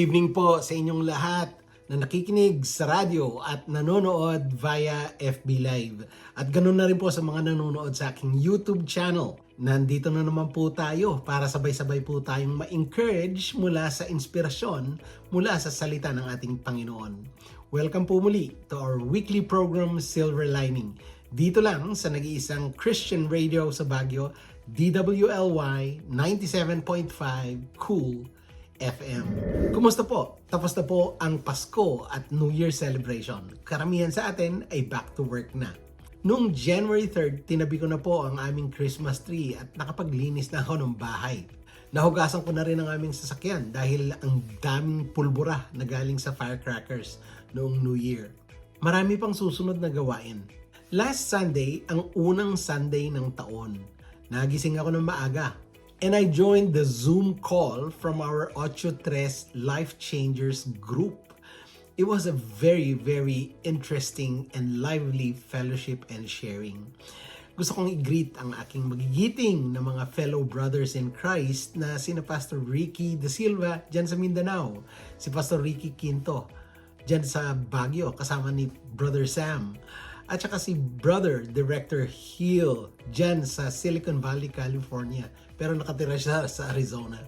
evening po sa inyong lahat na nakikinig sa radyo at nanonood via FB Live. At ganun na rin po sa mga nanonood sa aking YouTube channel. Nandito na naman po tayo para sabay-sabay po tayong ma-encourage mula sa inspirasyon mula sa salita ng ating Panginoon. Welcome po muli to our weekly program Silver Lining. Dito lang sa nag-iisang Christian radio sa Baguio, DWLY 97.5 Cool FM. Kumusta po? Tapos na po ang Pasko at New Year celebration. Karamihan sa atin ay back to work na. Noong January 3rd, tinabi ko na po ang aming Christmas tree at nakapaglinis na ako ng bahay. Nahugasan ko na rin ang aming sasakyan dahil ang daming pulbura na galing sa firecrackers noong New Year. Marami pang susunod na gawain. Last Sunday, ang unang Sunday ng taon. Nagising ako ng maaga. And I joined the Zoom call from our 83 Life Changers group. It was a very, very interesting and lively fellowship and sharing. Gusto kong i-greet ang aking magigiting na mga fellow brothers in Christ na sina Pastor Ricky De Silva dyan sa Mindanao, si Pastor Ricky Quinto dyan sa Baguio kasama ni Brother Sam, at saka si Brother Director Hill dyan sa Silicon Valley, California. Pero nakatira siya sa Arizona.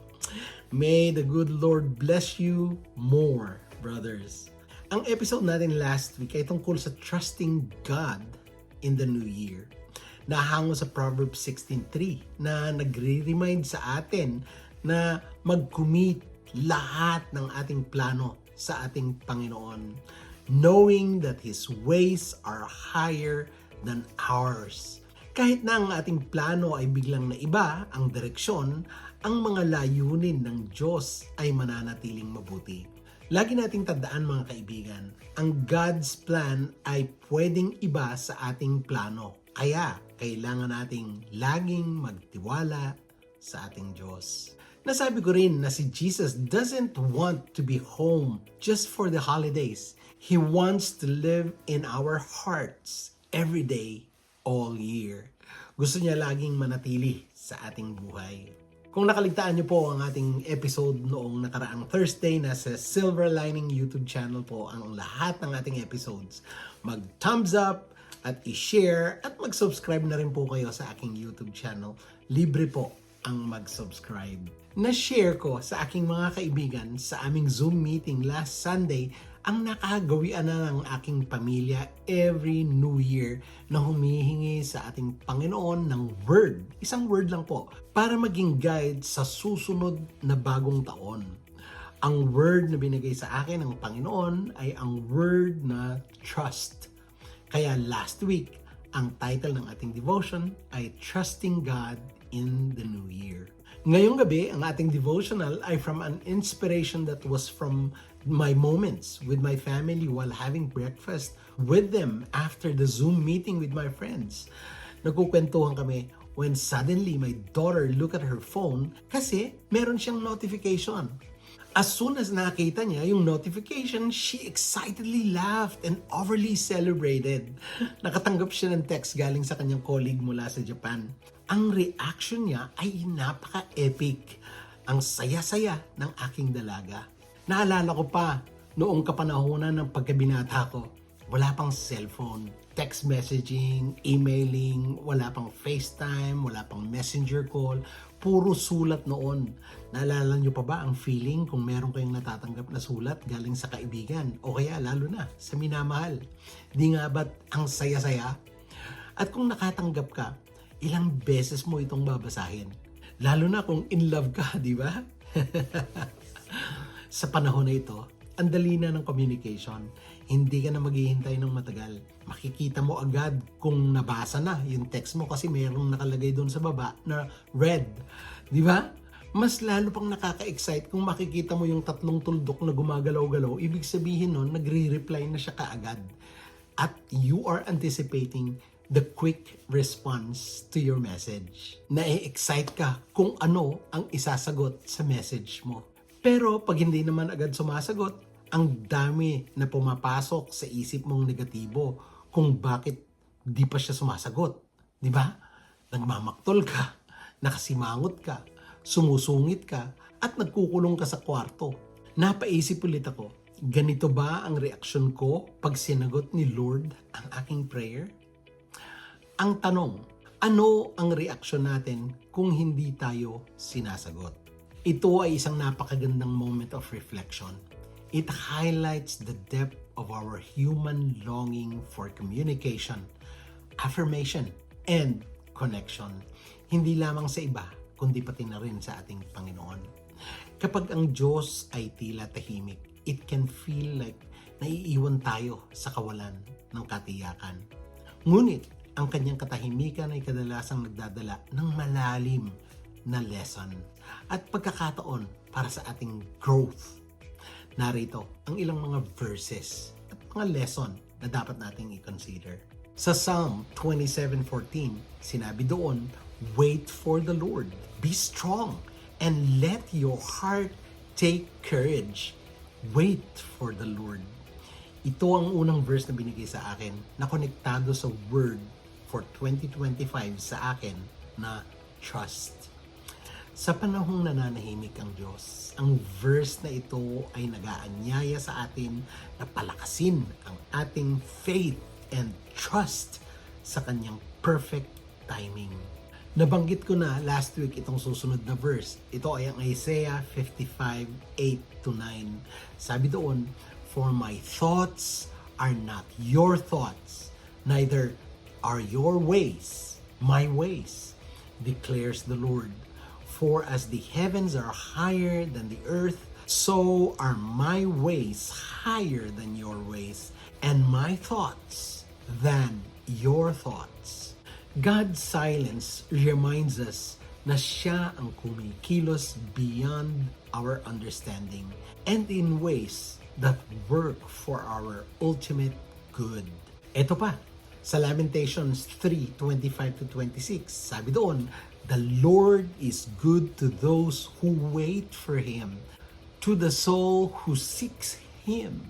May the good Lord bless you more, brothers. Ang episode natin last week ay tungkol sa trusting God in the new year. Nahango sa Proverbs 16:3 na nagre-remind sa atin na mag-commit lahat ng ating plano sa ating Panginoon, knowing that His ways are higher than ours. Kahit na ang ating plano ay biglang naiba ang direksyon, ang mga layunin ng Diyos ay mananatiling mabuti. Lagi nating tandaan mga kaibigan, ang God's plan ay pwedeng iba sa ating plano. Kaya kailangan nating laging magtiwala sa ating Diyos. Nasabi ko rin na si Jesus doesn't want to be home just for the holidays. He wants to live in our hearts every day, all year. Gusto niya laging manatili sa ating buhay. Kung nakaligtaan niyo po ang ating episode noong nakaraang Thursday, nasa Silver Lining YouTube channel po ang lahat ng ating episodes. Mag-thumbs up at i-share at mag-subscribe na rin po kayo sa aking YouTube channel. Libre po ang mag-subscribe. Na-share ko sa aking mga kaibigan sa aming Zoom meeting last Sunday ang nakagawian na ng aking pamilya every New Year na humihingi sa ating Panginoon ng word. Isang word lang po para maging guide sa susunod na bagong taon. Ang word na binigay sa akin ng Panginoon ay ang word na trust. Kaya last week, ang title ng ating devotion ay Trusting God in the New Year. Ngayong gabi, ang ating devotional ay from an inspiration that was from my moments with my family while having breakfast with them after the Zoom meeting with my friends. Nagkukwentuhan kami when suddenly my daughter looked at her phone kasi meron siyang notification. As soon as nakita niya yung notification, she excitedly laughed and overly celebrated. Nakatanggap siya ng text galing sa kanyang colleague mula sa Japan. Ang reaction niya ay napaka-epic. Ang saya-saya ng aking dalaga. Naalala ko pa, noong kapanahonan ng pagkabinata ko, wala pang cellphone, text messaging, emailing, wala pang FaceTime, wala pang messenger call, puro sulat noon. Naalala niyo pa ba ang feeling kung meron kayong natatanggap na sulat galing sa kaibigan o kaya lalo na sa minamahal? Di nga ba't ang saya-saya? At kung nakatanggap ka, ilang beses mo itong babasahin? Lalo na kung in love ka, di ba? Sa panahon na ito, ang dali na ng communication. Hindi ka na maghihintay ng matagal. Makikita mo agad kung nabasa na yung text mo kasi mayroong nakalagay doon sa baba na read. Di ba? Mas lalo pang nakaka-excite kung makikita mo yung tatlong tuldok na gumagalaw-galaw. Ibig sabihin nun, nagre-reply na siya kaagad. At you are anticipating the quick response to your message. Na-excite ka kung ano ang isasagot sa message mo. Pero pag hindi naman agad sumasagot, ang dami na pumapasok sa isip mong negatibo kung bakit di pa siya sumasagot. Di ba? Nagmamaktol ka, nakasimangot ka, sumusungit ka, at nagkukulong ka sa kwarto. Napaisip ulit ako, ganito ba ang reaksyon ko pag sinagot ni Lord ang aking prayer? Ang tanong, ano ang reaksyon natin kung hindi tayo sinasagot? Ito ay isang napakagandang moment of reflection. It highlights the depth of our human longing for communication, affirmation, and connection. Hindi lamang sa iba, kundi pati na rin sa ating Panginoon. Kapag ang Diyos ay tila tahimik, it can feel like naiiwan tayo sa kawalan ng katiyakan. Ngunit, ang kanyang katahimikan ay kadalasang nagdadala ng malalim na lesson at pagkakataon para sa ating growth. Narito ang ilang mga verses at mga lesson na dapat nating i-consider. Sa Psalm 27:14, sinabi doon, "Wait for the Lord, be strong, and let your heart take courage." Wait for the Lord. Ito ang unang verse na binigay sa akin na konektado sa word for 2025 sa akin na trust. Sa panahong nananahimik ang Diyos, ang verse na ito ay nag-aanyaya sa atin na palakasin ang ating faith and trust sa kanyang perfect timing. Nabanggit ko na last week itong susunod na verse. Ito ay ang Isaiah 55:8-9. Sabi doon, "For my thoughts are not your thoughts, neither are your ways my ways, declares the Lord. For as the heavens are higher than the earth, so are my ways higher than your ways, and my thoughts than your thoughts." God's silence reminds us na siya ang kumikilos beyond our understanding and in ways that work for our ultimate good. Ito pa, sa Lamentations 3:25-26, sabi doon, "The Lord is good to those who wait for Him, to the soul who seeks Him.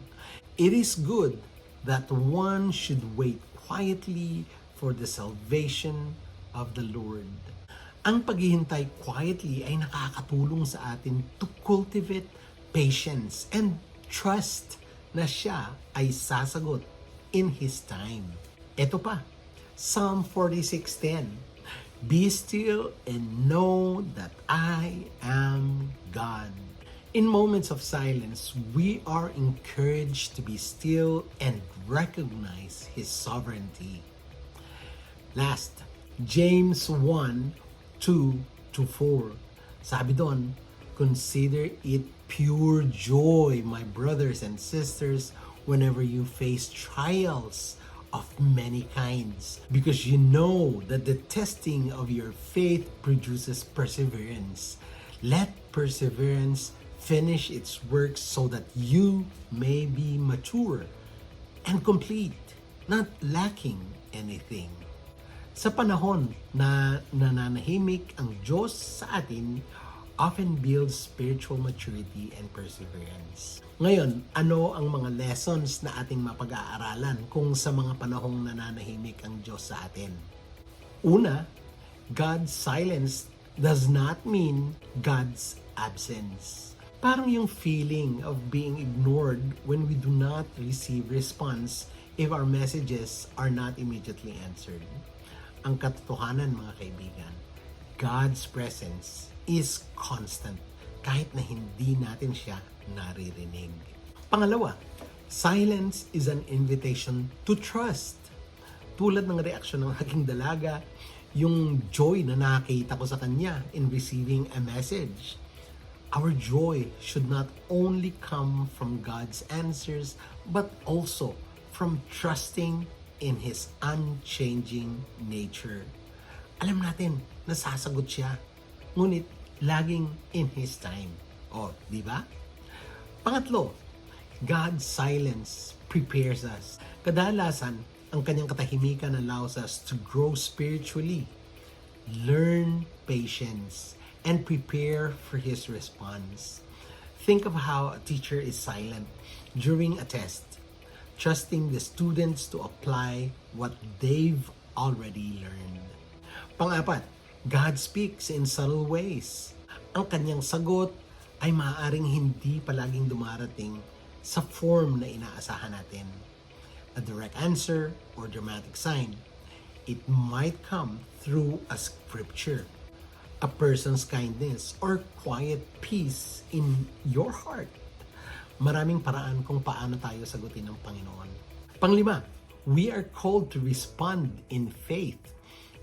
It is good that one should wait quietly for the salvation of the Lord." Ang paghihintay quietly ay nakakatulong sa atin to cultivate patience and trust na siya ay sasagot in His time. Ito pa, Psalm 46:10, "Be still and know that I am God." In moments of silence, we are encouraged to be still and recognize His sovereignty. Last, James 1:2-4. Sabi doon, "Consider it pure joy, my brothers and sisters, whenever you face trials of many kinds, because you know that the testing of your faith produces perseverance. Let perseverance finish its work so that you may be mature and complete, not lacking anything." Sa panahon na nananahimik ang Diyos sa atin, often builds spiritual maturity and perseverance. Ngayon, ano ang mga lessons na ating mapag-aaralan kung sa mga panahong nananahimik ang Diyos sa atin? Una, God's silence does not mean God's absence. Parang yung feeling of being ignored when we do not receive response if our messages are not immediately answered. Ang katotohanan, mga kaibigan, God's presence is constant kahit na hindi natin siya naririnig. Pangalawa, silence is an invitation to trust. Tulad ng reaksyon ng aking dalaga, yung joy na nakita ko sa kanya in receiving a message. Our joy should not only come from God's answers, but also from trusting in His unchanging nature. Alam natin, nasasagot siya. Ngunit, laging in His time. O, di ba? Pangatlo, God's silence prepares us. Kadalasan, ang kanyang katahimikan allows us to grow spiritually, learn patience, and prepare for His response. Think of how a teacher is silent during a test, trusting the students to apply what they've already learned. Pang-apat, God speaks in subtle ways. Ang kanyang sagot ay maaaring hindi palaging dumarating sa form na inaasahan natin. A direct answer or dramatic sign. It might come through a scripture, a person's kindness, or quiet peace in your heart. Maraming paraan kung paano tayo sagutin ng Panginoon. Panglima, we are called to respond in faith.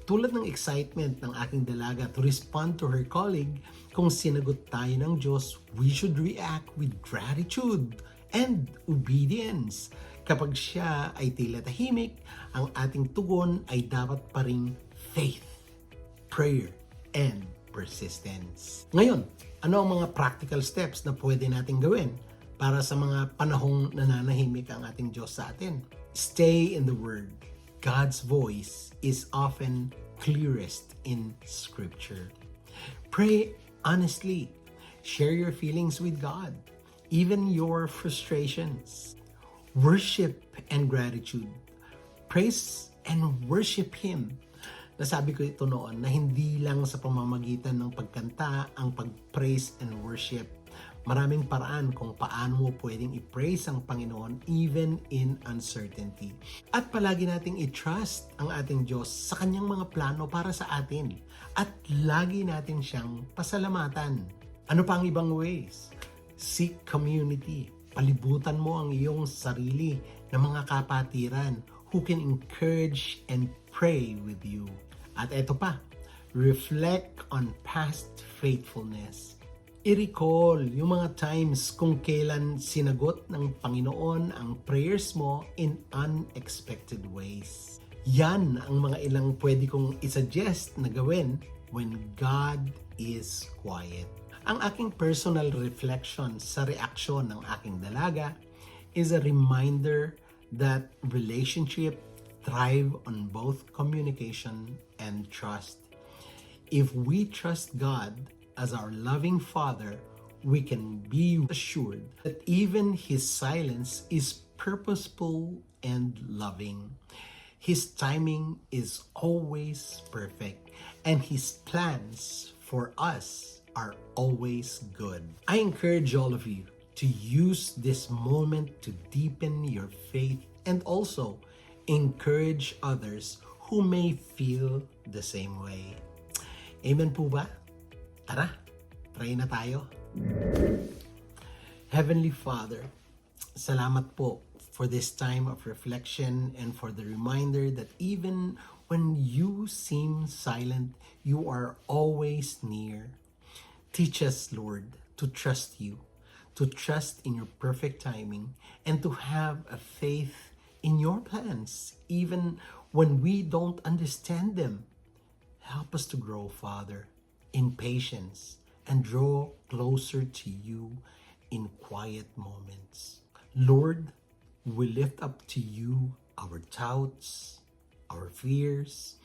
Tulad ng excitement ng aking dalaga to respond to her colleague, kung sinagot tayo ng Diyos, we should react with gratitude and obedience. Kapag siya ay tila tahimik, ang ating tugon ay dapat pa ring faith, prayer, and persistence. Ngayon, ano ang mga practical steps na pwede natin gawin para sa mga panahong nananahimik ang ating Diyos sa atin? Stay in the Word. God's voice is often clearest in Scripture. Pray honestly. Share your feelings with God, even your frustrations. Worship and gratitude. Praise and worship Him. Nasabi ko ito noon na hindi lang sa pamamagitan ng pagkanta ang pag-praise and worship. Maraming paraan kung paano mo pwedeng i-praise ang Panginoon even in uncertainty. At palagi nating i-trust ang ating Diyos sa kanyang mga plano para sa atin. At lagi natin siyang pasalamatan. Ano pa ang ibang ways? Seek community. Palibutan mo ang iyong sarili ng mga kapatiran who can encourage and pray with you. At eto pa, reflect on past faithfulness. I-recall yung mga times kung kailan sinagot ng Panginoon ang prayers mo in unexpected ways. Yan ang mga ilang pwede kong isuggest na gawin when God is quiet. Ang aking personal reflection sa reaksyon ng aking dalaga is a reminder that relationship thrive on both communication and trust. If we trust God as our loving Father, we can be assured that even His silence is purposeful and loving. His timing is always perfect, and His plans for us are always good. I encourage all of you to use this moment to deepen your faith and also encourage others who may feel the same way. Amen po ba? Tara, pray na tayo. Heavenly Father, salamat po for this time of reflection and for the reminder that even when you seem silent, you are always near. Teach us, Lord, to trust you, to trust in your perfect timing, and to have a faith in your plans, even when we don't understand them. Help us to grow, Father, in patience and draw closer to you in quiet moments. Lord, we lift up to you our doubts, our fears,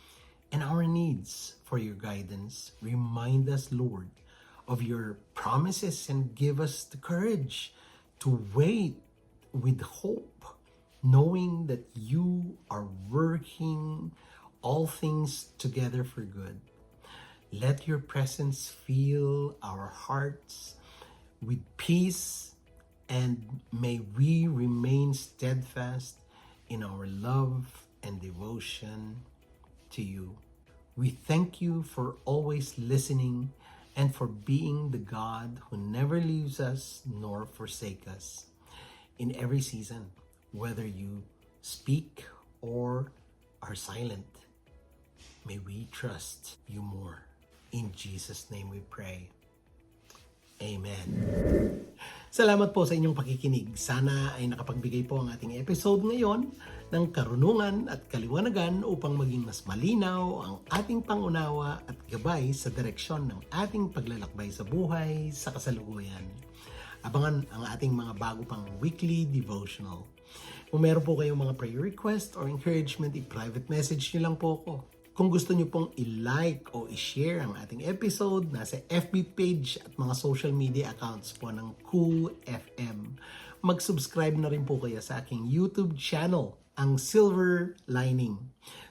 and our needs for your guidance. Remind us, Lord, of your promises and give us the courage to wait with hope, knowing that you are working all things together for good. Let your presence fill our hearts with peace, and may we remain steadfast in our love and devotion to you. We thank you for always listening and for being the God who never leaves us nor forsake us. In every season, whether you speak or are silent, may we trust you more. In Jesus' name we pray. Amen. Salamat po sa inyong pakikinig. Sana ay nakapagbigay po ang ating episode ngayon ng karunungan at kaliwanagan upang maging mas malinaw ang ating pangunawa at gabay sa direksyon ng ating paglalakbay sa buhay sa kasalukuyan. Abangan ang ating mga bago pang weekly devotional. Kung meron po kayong mga prayer request or encouragement, i-private message nyo lang po ako. Kung gusto nyo pong i-like o i-share ang ating episode, nasa FB page at mga social media accounts po ng Cool FM. Mag-subscribe na rin po kayo sa aking YouTube channel, ang Silver Lining.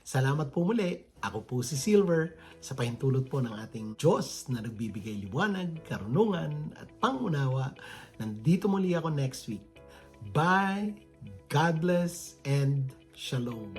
Salamat po muli Ako po si Silver, sa pahintulot po ng ating Diyos na nagbibigay liwanag, karunungan at pangunawa. Nandito muli ako next week. Bye, God bless, and Shalom.